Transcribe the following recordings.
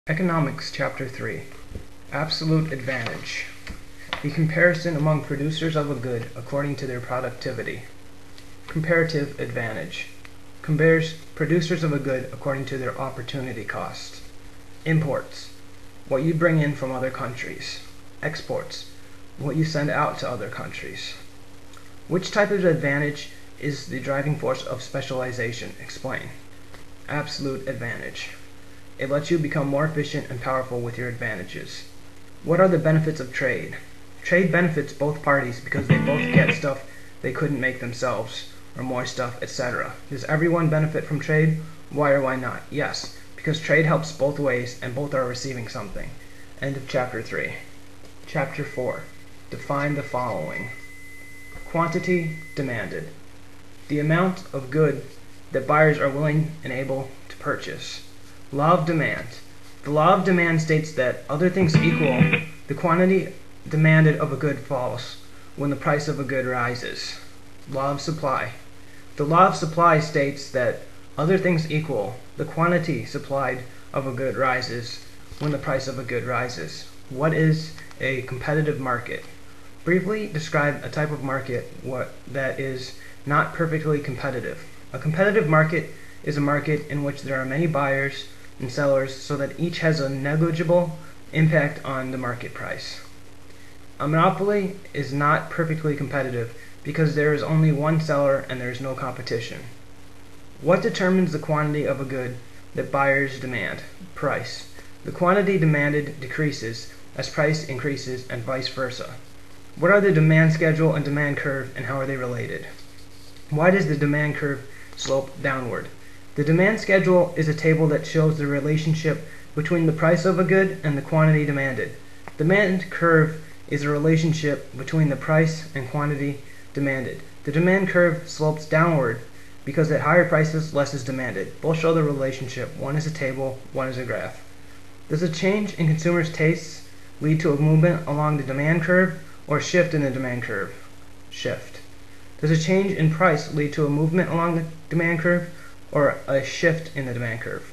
Economics Chapter 3 Absolute Advantage. The comparison among producers of a good according to their productivity. Comparative Advantage. Compares producers of a good according to their opportunity cost. Imports. What you bring in from other countries. Exports. What you send out to other countries. Which type of advantage is the driving force of specialization? Explain. Absolute advantage. It lets you become more efficient and powerful with your advantages. What are the benefits of trade? Trade benefits both parties because they both get stuff they couldn't make themselves, or more stuff, etc. Does everyone benefit from trade? Why or why not? Yes, because trade helps both ways and both are receiving something. End of Chapter 3. Chapter 4. Define the following. Quantity demanded. The amount of good that buyers are willing and able to purchase. Law of demand. The law of demand states that, other things equal, the quantity demanded of a good falls when the price of a good rises. Law of supply. The law of supply states that, other things equal, the quantity supplied of a good rises when the price of a good rises. What is a competitive market? Briefly describe a type of market that is not perfectly competitive. A competitive market is a market in which there are many buyers and sellers so that each has a negligible impact on the market price. A monopoly is not perfectly competitive because there is only one seller and there is no competition. What determines the quantity of a good that buyers demand? Price. The quantity demanded decreases as price increases and vice versa. What are the demand schedule and demand curve and how are they related? Why does the demand curve slope downward? The demand schedule is a table that shows the relationship between the price of a good and the quantity demanded. Demand curve is a relationship between the price and quantity demanded. The demand curve slopes downward because at higher prices, less is demanded. Both show the relationship. One is a table, one is a graph. Does a change in consumers' tastes lead to a movement along the demand curve or a shift in the demand curve? Shift. Does a change in price lead to a movement along the demand curve or a shift in the demand curve?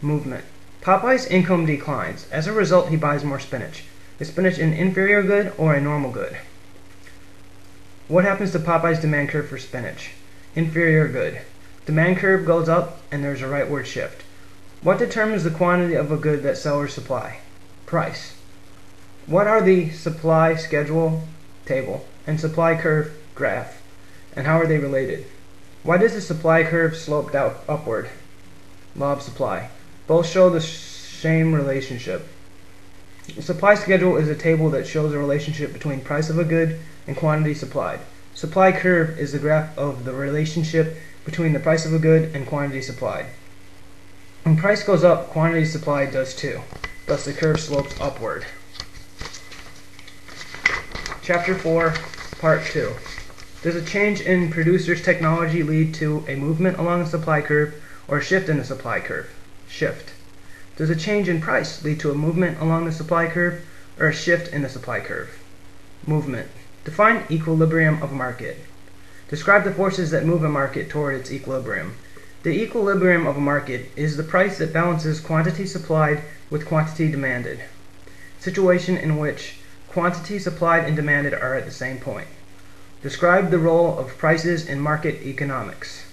Movement. Popeye's income declines. As a result, he buys more spinach. Is spinach an inferior good or a normal good? What happens to Popeye's demand curve for spinach? Inferior good. Demand curve goes up and there's a rightward shift. What determines the quantity of a good that sellers supply? Price. What are the supply schedule table and supply curve graph, and how are they related? Why does the supply curve slope upward? Law of supply. Both show the same relationship. The supply schedule is a table that shows a relationship between price of a good and quantity supplied. Supply curve is the graph of the relationship between the price of a good and quantity supplied. When price goes up, quantity supplied does too. Thus the curve slopes upward. Chapter 4, Part 2. Does a change in producer's technology lead to a movement along the supply curve or a shift in the supply curve? Shift. Does a change in price lead to a movement along the supply curve or a shift in the supply curve? Movement. Define equilibrium of a market. Describe the forces that move a market toward its equilibrium. The equilibrium of a market is the price that balances quantity supplied with quantity demanded. Situation in which quantity supplied and demanded are at the same point. Describe the role of prices in market economics.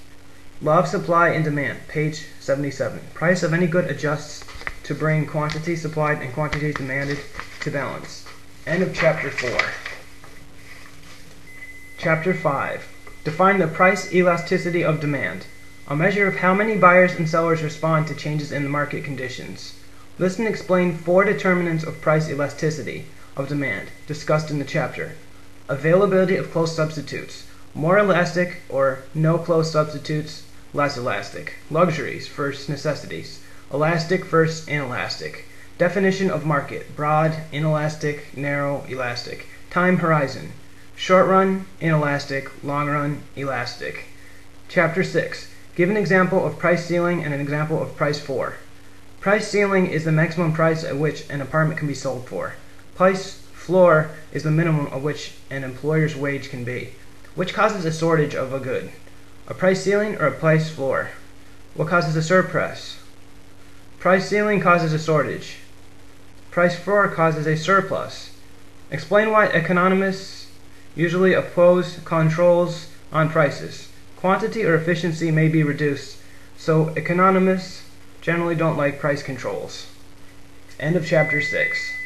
Law of supply and demand, page 77. Price of any good adjusts to bring quantity supplied and quantity demanded to balance. End of Chapter 4. Chapter 5. Define the price elasticity of demand, a measure of how many buyers and sellers respond to changes in the market conditions. List and explain 4 determinants of price elasticity of demand discussed in the chapter. Availability of close substitutes. More elastic or no close substitutes, less elastic. Luxuries versus necessities. Elastic versus inelastic. Definition of market. Broad, inelastic, narrow, elastic. Time horizon. Short run, inelastic. Long run, elastic. Chapter 6. Give an example of price ceiling and an example of price floor. Price ceiling is the maximum price at which an apartment can be sold for. Price floor is the minimum at which an employer's wage can be. Which causes a shortage of a good? A price ceiling or a price floor? What causes a surplus? Price ceiling causes a shortage. Price floor causes a surplus. Explain why economists usually oppose controls on prices. Quantity or efficiency may be reduced, so economists generally don't like price controls. End of chapter 6.